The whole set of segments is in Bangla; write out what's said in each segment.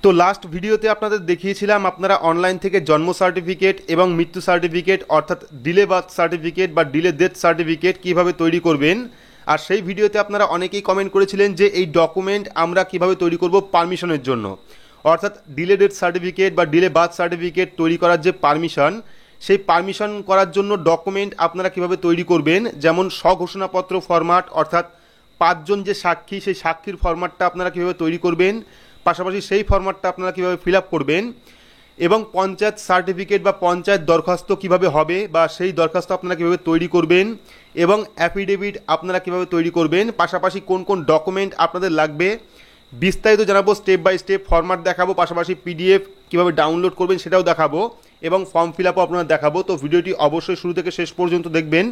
তো লাস্ট ভিডিওতে আপনাদের দেখিয়েছিলাম আপনারা অনলাইন থেকে জন্ম সার্টিফিকেট এবং মৃত্যু সার্টিফিকেট অর্থাৎ ডিলে বার্থ সার্টিফিকেট বা ডিলে ডেথ সার্টিফিকেট কীভাবে তৈরি করবেন। আর সেই ভিডিওতে আপনারা অনেকেই কমেন্ট করেছিলেন যে এই ডকুমেন্ট আমরা কিভাবে তৈরি করব পারমিশনের জন্য, অর্থাৎ ডিলে ডেথ সার্টিফিকেট বা ডিলে বার্থ সার্টিফিকেট তৈরি করার যে পারমিশন, সেই পারমিশন করার জন্য ডকুমেন্ট আপনারা কিভাবে তৈরি করবেন। যেমন স্বঘোষণাপত্র ফরম্যাট, অর্থাৎ 5 জন যে সাক্ষী, সেই সাক্ষীর ফরম্যাটটা আপনারা কীভাবে তৈরি করবেন, পাশাপাশি সেই ফরম্যাটটা আপনারা কীভাবে ফিল আপ করবেন, এবং পঞ্চায়েত সার্টিফিকেট বা পঞ্চায়েত দরখাস্ত কিভাবে হবে বা সেই দরখাস্ত আপনারা কীভাবে তৈরি করবেন, এবং অ্যাফিডেভিট আপনারা কীভাবে তৈরি করবেন, পাশাপাশি কোন কোন ডকুমেন্ট আপনাদের লাগবে বিস্তারিত জানাবো, স্টেপ বাই স্টেপ ফরম্যাট দেখাবো, পাশাপাশি পিডিএফ কীভাবে ডাউনলোড করবেন সেটাও দেখাবো, এবং ফর্ম ফিল আপও আপনারা দেখাবো। তো ভিডিওটি অবশ্যই শুরু থেকে শেষ পর্যন্ত দেখবেন।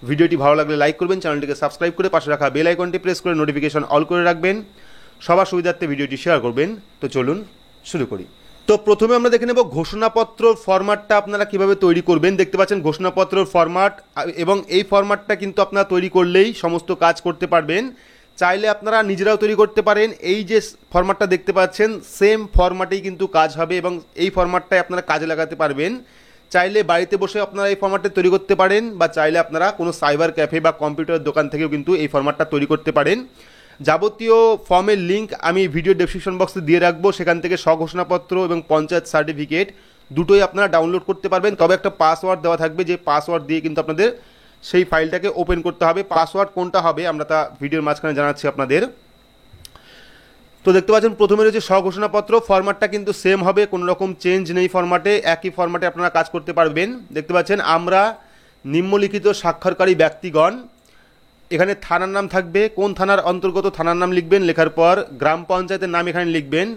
ভিডিওটি ভালো লাগলে লাইক করবেন, চ্যানেলটিকে সাবস্ক্রাইব করে পাশে রাখা বেল আইকনটি প্রেস করে নোটিফিকেশন অল করে রাখবেন, সবার সুবিধার্থে ভিডিওটি শেয়ার করবেন। তো চলুন শুরু করি। তো প্রথমে আমরা দেখে নেব ঘোষণাপত্র ফরম্যাটটা আপনারা কিভাবে তৈরি করবেন। দেখতে পাচ্ছেন ঘোষণাপত্রের ফরম্যাট, এবং এই ফরম্যাটটা কিন্তু আপনারা তৈরি করলেই সমস্ত কাজ করতে পারবেন। চাইলে আপনারা নিজেরাও তৈরি করতে পারেন। এই যে ফরম্যাটটা দেখতে পাচ্ছেন সেম ফরম্যাটেই কিন্তু কাজ হবে, এবং এই ফরম্যাটটাই আপনারা কাজে লাগাতে পারবেন। চাইলে বাড়িতে বসে আপনারা এই ফরম্যাটটা তৈরি করতে পারেন, বা চাইলে আপনারা কোনো সাইবার ক্যাফে বা কম্পিউটার দোকান থেকেও কিন্তু এই ফরম্যাটটা তৈরি করতে পারেন। যাবতীয় ফর্মের লিঙ্ক আমি ভিডিও ডেসক্রিপশন বক্সে দিয়ে রাখবো, সেখান থেকে স্বঘোষণাপত্র এবং পঞ্চায়েত সার্টিফিকেট দুটোই আপনারা ডাউনলোড করতে পারবেন। তবে একটা পাসওয়ার্ড দেওয়া থাকবে, যে পাসওয়ার্ড দিয়ে কিন্তু আপনাদের সেই ফাইলটাকে ওপেন করতে হবে। পাসওয়ার্ড কোনটা হবে আমরা তা ভিডিওর মাঝখানে জানাচ্ছি আপনাদের। তো দেখতে পাচ্ছেন প্রথমে রয়েছে স্বঘোষণাপত্র, ফরম্যাটটা কিন্তু সেম হবে, কোনো রকম চেঞ্জ নেই ফরম্যাটে, একই ফরম্যাটে আপনারা কাজ করতে পারবেন। দেখতে পাচ্ছেন আমরা নিম্নলিখিত স্বাক্ষরকারী ব্যক্তিগণ, এখানে থানার নাম থাকবে, কোন থানার অন্তর্গত থানার নাম লিখবেন, লেখার পর গ্রাম পঞ্চায়েতের নাম এখানে লিখবেন।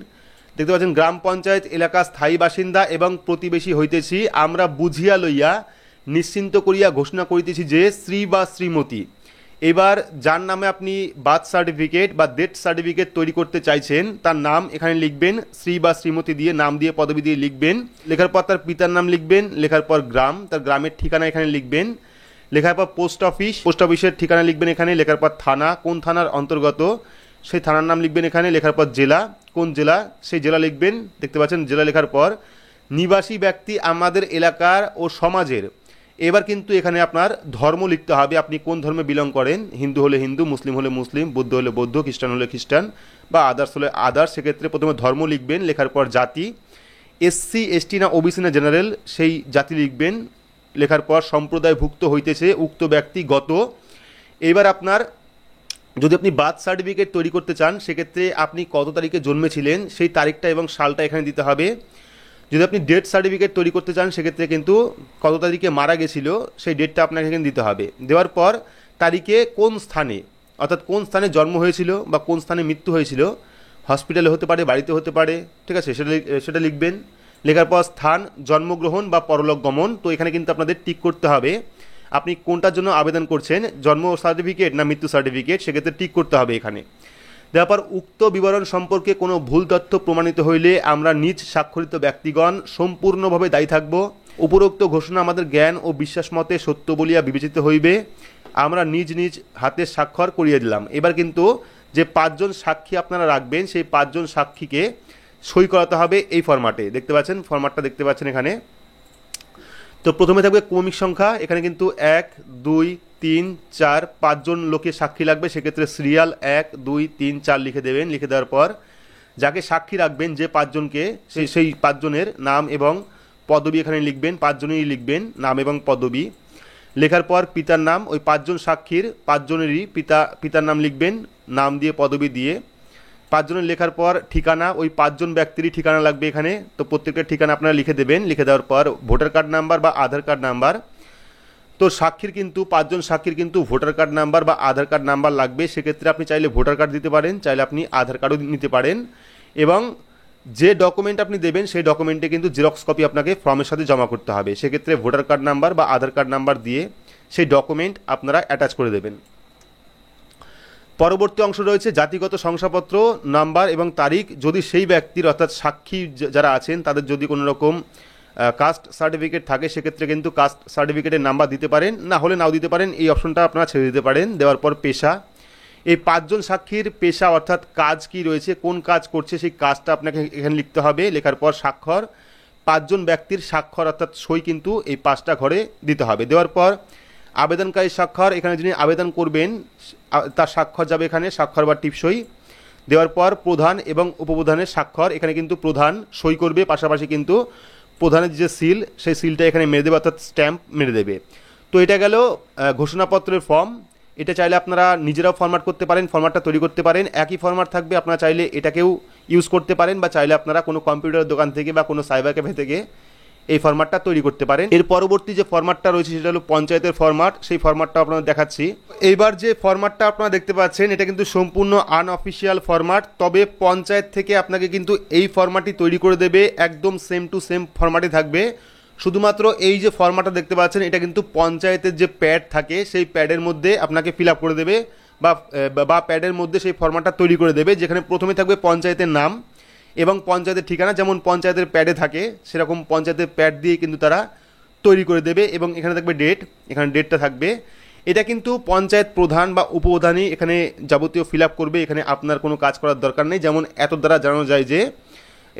দেখতে পাচ্ছেন গ্রাম পঞ্চায়েত এলাকা স্থায়ী বাসিন্দা এবং প্রতিবেশী হইতেছি আমরা বুঝিয়া লইয়া নিশ্চিন্ত করিয়া ঘোষণা করিতেছি যে শ্রী বা শ্রীমতী। এবার যার নামে আপনি বার্থ সার্টিফিকেট বা ডেথ সার্টিফিকেট তৈরি করতে চাইছেন তার নাম এখানে লিখবেন, শ্রী বা শ্রীমতী দিয়ে নাম দিয়ে পদবি দিয়ে লিখবেন। লেখার পর তার পিতার নাম লিখবেন, লেখার পর গ্রাম, তার গ্রামের ঠিকানা এখানে লিখবেন। লেখার পর পোস্ট অফিসের ঠিকানা লিখবেন এখানে। লেখার পর থানা, কোন থানার অন্তর্গত সেই থানার নাম লিখবেন এখানে। লেখার পর জেলা, কোন জেলা সেই জেলা লিখবেন। দেখতে পাচ্ছেন জেলা লেখার পর নিবাসী ব্যক্তি আমাদের এলাকার ও সমাজের। এবার কিন্তু এখানে আপনার ধর্ম লিখতে হবে, আপনি কোন ধর্মে বিলং করেন, হিন্দু হলে হিন্দু, মুসলিম হলে মুসলিম, বৌদ্ধ হলে বৌদ্ধ, খ্রিস্টান হলে খ্রিস্টান, বা আদার্স হলে আদার্স। সেক্ষেত্রে প্রথমে ধর্ম লিখবেন, লেখার পর জাতি, এসসি এসটি না ওবিসি না জেনারেল সেই জাতি লিখবেন। লেখার পর সম্প্রদায়ভুক্ত হইতেছে উক্ত ব্যক্তিগত। এবার আপনার যদি আপনি বার্থ সার্টিফিকেট তৈরি করতে চান সেক্ষেত্রে আপনি কত তারিখে জন্মেছিলেন সেই তারিখটা এবং সালটা এখানে দিতে হবে। যদি আপনি ডেথ সার্টিফিকেট তৈরি করতে চান সেক্ষেত্রে কিন্তু কত তারিখে মারা গেছিল সেই ডেটটা আপনাকে এখানে দিতে হবে। দেওয়ার পর তারিখে কোন স্থানে, অর্থাৎ কোন স্থানে জন্ম হয়েছিল বা কোন স্থানে মৃত্যু হয়েছিল, হসপিটালে হতে পারে, বাড়িতে হতে পারে, ঠিক আছে, সেটা লিখবেন। লেখার পর স্থান জন্মগ্রহণ বা পরলোক গমন। তো এখানে কিন্তু আপনাদের টিক করতে হবে আপনি কোনটার জন্য আবেদন করছেন, জন্ম সার্টিফিকেট না মৃত্যু সার্টিফিকেট, সেক্ষেত্রে টিক করতে হবে এখানে। দেওয়ার পর উক্ত বিবরণ সম্পর্কে কোনো ভুল তথ্য প্রমাণিত হইলে আমরা নিজ স্বাক্ষরিত ব্যক্তিগণ সম্পূর্ণভাবে দায়ী থাকব। উপরোক্ত ঘোষণা আমাদের জ্ঞান ও বিশ্বাস মতে সত্য বলিয়া বিবেচিত হইবে। আমরা নিজ নিজ হাতে স্বাক্ষর করিয়ে দিলাম। এবার কিন্তু যে 5 জন সাক্ষী আপনারা রাখবেন সেই 5 জন সাক্ষীকে সই করাতে হবে এই ফরম্যাটে। দেখতে পাচ্ছেন ফরম্যাটটা দেখতে পাচ্ছেন এখানে। তো প্রথমে থাকবে ক্রমিক সংখ্যা, এখানে কিন্তু 1 2 3 4 5 জন লোকের সাক্ষী লাগবে, সেক্ষেত্রে সিরিয়াল 1 2 3 4 লিখে দেবেন। লিখে দেওয়ার পর যাকে সাক্ষী রাখবেন যে 5 জনকে সেই 5 জনের নাম এবং পদবি এখানে লিখবেন, 5 জনেরই লিখবেন নাম এবং পদবি। লেখার পর পিতার নাম, ওই 5 জন সাক্ষীর 5 জনেরই পিতার নাম লিখবেন, নাম দিয়ে পদবি দিয়ে। 5 জনের লেখার পর ঠিকানা, ওই 5 জন ব্যক্তিরই ঠিকানা লাগবে এখানে। তো প্রত্যেকটা ঠিকানা আপনারা লিখে দেবেন। লিখে দেওয়ার পর ভোটার কার্ড নাম্বার বা আধার কার্ড নাম্বার। তো সাক্ষীর কিন্তু 5 জন সাক্ষীর কিন্তু ভোটার কার্ড নাম্বার বা আধার কার্ড নাম্বার লাগবে, সেক্ষেত্রে আপনি চাইলে ভোটার কার্ড দিতে পারেন, চাইলে আপনি আধার কার্ডও নিতে পারেন। এবং যে ডকুমেন্ট আপনি দেবেন সেই ডকুমেন্টে কিন্তু জেরক্স কপি আপনাকে ফর্মের সাথে জমা করতে হবে, সেক্ষেত্রে ভোটার কার্ড নাম্বার বা আধার কার্ড নাম্বার দিয়ে সেই ডকুমেন্ট আপনারা অ্যাটাচ করে দেবেন। পরবর্তী অংশ রয়েছে জাতিগত শংসাপত্র নাম্বার এবং তারিখ। যদি সেই ব্যক্তির অর্থাৎ সাক্ষী যারা আছেন তাদের যদি কোনো রকম কাস্ট সার্টিফিকেট থাকে সেক্ষেত্রে কিন্তু কাস্ট সার্টিফিকেটের নাম্বার দিতে পারেন, না হলে নাও দিতে পারেন, এই অপশনটা আপনারা ছেড়ে দিতে পারেন। দেওয়ার পর পেশা, এই 5 জন সাক্ষীর পেশা অর্থাৎ কাজ কি রয়েছে, কোন কাজ করছে সেই কাজটা আপনাকে এখানে লিখতে হবে। লেখার পর স্বাক্ষর, 5 জন ব্যক্তির স্বাক্ষর অর্থাৎ সই কিন্তু এই 5টা ঘরে দিতে হবে। দেওয়ার পর আবেদনকারীর স্বাক্ষর, এখানে যিনি আবেদন করবেন তার স্বাক্ষর যাবে এখানে, স্বাক্ষর বা টিপসই। দেওয়ার পর প্রধান এবং উপপ্রধানের স্বাক্ষর, এখানে কিন্তু প্রধান সই করবে, পাশাপাশি কিন্তু প্রধানের যে সিল সেই সিলটা এখানে মেরে দেবে অর্থাৎ স্ট্যাম্প মেরে দেবে। তো এটা গেল ঘোষণাপত্রের ফর্ম। এটা চাইলে আপনারা নিজেরাও ফরম্যাট করতে পারেন, ফরম্যাটটা তৈরি করতে পারেন, একই ফরম্যাট থাকবে, আপনারা চাইলে এটাকেও ইউজ করতে পারেন বা চাইলে আপনারা কোনো কম্পিউটার দোকান থেকে বা কোনো সাইবার ক্যাফে থেকে এই ফরম্যাটটা তৈরি করতে পারেন। এর পরবর্তী যে ফরম্যাটটা রয়েছে সেটা হলো পঞ্চায়েতের ফরম্যাট, সেই ফরম্যাটটা আপনাদের দেখাচ্ছি। এইবার যে ফরম্যাটটা আপনারা দেখতে পাচ্ছেন এটা কিন্তু সম্পূর্ণ আনঅফিসিয়াল ফরম্যাট, তবে পঞ্চায়েত থেকে আপনাকে কিন্তু এই ফরম্যাটই তৈরি করে দেবে, একদম সেম টু সেম ফরম্যাটই থাকবে। শুধুমাত্র এই যে ফরম্যাটটা দেখতে পাচ্ছেন এটা কিন্তু পঞ্চায়েতের যে প্যাড থাকে সেই প্যাডের মধ্যে আপনাকে ফিল আপ করে দেবে বা প্যাডের মধ্যে সেই ফরম্যাটটা তৈরি করে দেবে, যেখানে প্রথমে থাকবে পঞ্চায়েতের নাম এবং পঞ্চায়েতের ঠিকানা, যেমন পঞ্চায়েতের প্যাডে থাকে সেরকম পঞ্চায়েতের প্যাড দিয়ে কিন্তু তারা তৈরি করে দেবে। এবং এখানে থাকবে ডেট, এখানে ডেটটা থাকবে। এটা কিন্তু পঞ্চায়েত প্রধান বা উপপ্রধানই এখানে যাবতীয় ফিল আপ করবে, এখানে আপনার কোনো কাজ করার দরকার নেই। যেমন এত দ্বারা জানানো যায় যে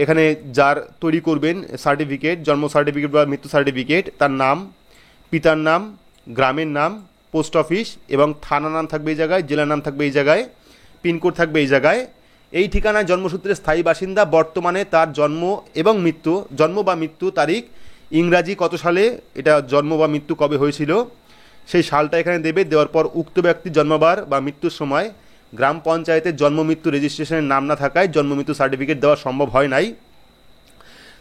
এখানে যার তৈরি করবেন সার্টিফিকেট, জন্ম সার্টিফিকেট বা মৃত্যু সার্টিফিকেট, তার নাম, পিতার নাম, গ্রামের নাম, পোস্ট অফিস এবং থানা নাম থাকবে এই জায়গায়, জেলার নাম থাকবে এই জায়গায়, পিনকোড থাকবে এই জায়গায়, এই ঠিকানায় জন্মসূত্রে স্থায়ী বাসিন্দা, বর্তমানে তার জন্ম এবং মৃত্যু, জন্ম বা মৃত্যু তারিখ, ইংরাজি কত সালে এটা জন্ম বা মৃত্যু কবে হয়েছিল সেই সালটা এখানে দেবে। দেওয়ার পর উক্ত ব্যক্তির জন্মবার বা মৃত্যুর সময় গ্রাম পঞ্চায়েতের জন্ম মৃত্যু রেজিস্ট্রেশনের নাম না থাকায় জন্ম মৃত্যু সার্টিফিকেট দেওয়া সম্ভব হয় নাই,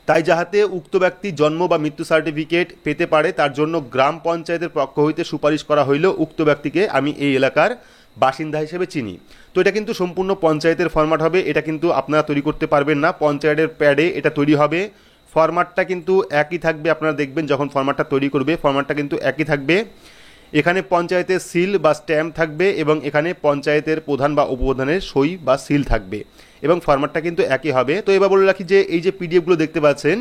তাই যাহাতে উক্ত ব্যক্তি জন্ম বা মৃত্যু সার্টিফিকেট পেতে পারে তার জন্য গ্রাম পঞ্চায়েতের পক্ষ হইতে সুপারিশ করা হইল উক্ত ব্যক্তিকে আমি এই এলাকার বাসিন্দা হিসেবে চিনি। তো এটা কিন্তু সম্পূর্ণ পঞ্চায়েতের ফরম্যাট হবে, এটা কিন্তু আপনারা তৈরি করতে পারবেন না, পঞ্চায়েতের প্যাডে এটা তৈরি হবে। ফরম্যাটটা কিন্তু একই থাকবে, আপনারা দেখবেন যখন ফরম্যাটটা তৈরি করবে ফরম্যাটটা কিন্তু একই থাকবে। এখানে পঞ্চায়েতের সিল বা স্ট্যাম্প থাকবে এবং এখানে পঞ্চায়েতের প্রধান বা উপপ্রধানের সই বা সিল থাকবে এবং ফরম্যাটটা কিন্তু একই হবে। তো এবার বলে রাখি যে এই যে পিডিএফগুলো দেখতে পাচ্ছেন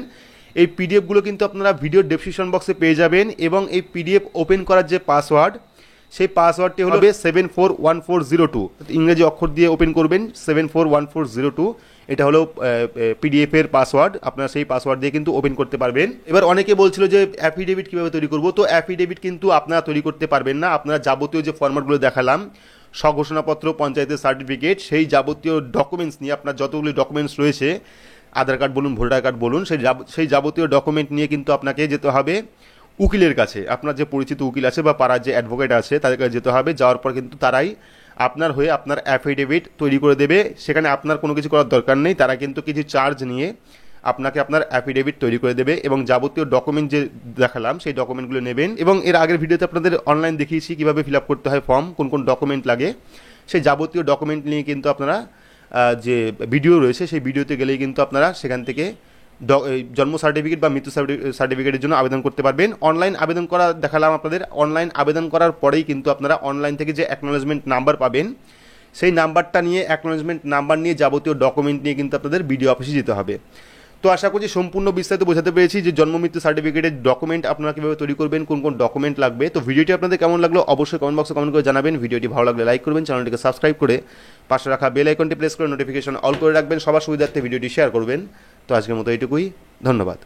এই পিডিএফগুলো কিন্তু আপনারা ভিডিও ডেসক্রিপশন বক্সে পেয়ে যাবেন এবং এই পিডিএফ ওপেন করার যে পাসওয়ার্ড সেই পাসওয়ার্ডটি হলো 741402, ইংরেজি অক্ষর দিয়ে ওপেন করবেন 741402, এটা হলো পিডিএফ এর পাসওয়ার্ড, আপনারা সেই পাসওয়ার্ড দিয়ে কিন্তু ওপেন করতে পারবেন। এবার অনেকে বলছিল যে অ্যাফিডেভিট কীভাবে তৈরি করব, তো অ্যাফিডেভিট কিন্তু আপনারা তৈরি করতে পারবেন না, আপনারা যাবতীয় যে ফরম্যাটগুলো দেখালাম স্বঘোষণাপত্র, পঞ্চায়েতের সার্টিফিকেট, সেই যাবতীয় ডকুমেন্টস নিয়ে আপনার যতগুলি ডকুমেন্টস রয়েছে আধার কার্ড বলুন, ভোটার কার্ড বলুন, সেই যাবতীয় ডকুমেন্ট নিয়ে কিন্তু আপনাকে যেতে হবে উকিলের কাছে, আপনার যে পরিচিত উকিল আছে বা পাড়ার যে অ্যাডভোকেট আছে তাদের কাছে যেতে হবে। যাওয়ার পর কিন্তু তারাই আপনার হয়ে আপনার অ্যাফিডেভিট তৈরি করে দেবে, সেখানে আপনার কোনো কিছু করার দরকার নেই, তারা কিন্তু কিছু চার্জ নিয়ে আপনাকে আপনার অ্যাফিডেভিট তৈরি করে দেবে এবং যাবতীয় ডকুমেন্ট যে দেখালাম সেই ডকুমেন্টগুলো নেবেন। এবং এর আগের ভিডিওতে আপনাদের অনলাইন দেখিয়েছি কীভাবে ফিল আপ করতে হয় ফর্ম, কোন কোন ডকুমেন্ট লাগে, সেই যাবতীয় ডকুমেন্ট নিয়ে কিন্তু আপনারা যে ভিডিও রয়েছে সেই ভিডিওতে গেলেই কিন্তু আপনারা সেখান থেকে জন্ম সার্টিফিকেট বা মৃত্যু সার্টিফিকেটের জন্য আবেদন করতে পারবেন। অনলাইন আবেদন করা দেখালাম আপনাদের, অনলাইন আবেদন করার পরেই কিন্তু আপনারা অনলাইন থেকে যে অ্যাকনোলেজমেন্ট নাম্বার পাবেন সেই নাম্বারটা নিয়ে, অ্যাকনোলেজমেন্ট নাম্বার নিয়ে যাবতীয় ডকুমেন্ট নিয়ে কিন্তু আপনাদের বিডিও অফিসে যেতে হবে। তো আশা করছি সম্পূর্ণ বিস্তারিত বোঝাতে পেরেছি যে জন্ম মৃত্যু সার্টিফিকেটের ডকুমেন্ট আপনারা কীভাবে তৈরি করবেন, কোন কোন ডকুমেন্ট লাগবে। তো ভিডিওটি আপনাদের কেমন লাগলো অবশ্যই কমেন্ট বক্সে কমেন্ট করে জানাবেন। ভিডিওটি ভালো লাগলে লাইক করবেন, চ্যানেলটিকে সাবস্ক্রাইব করে পাশে রাখা বেল আইকনটি প্রেস করে নোটিফিকেশন অল করে রাখবেন, সবার সুবিধার্থে ভিডিওটি শেয়ার করবেন। তো আজকের মতো এইটুকুই, ধন্যবাদ।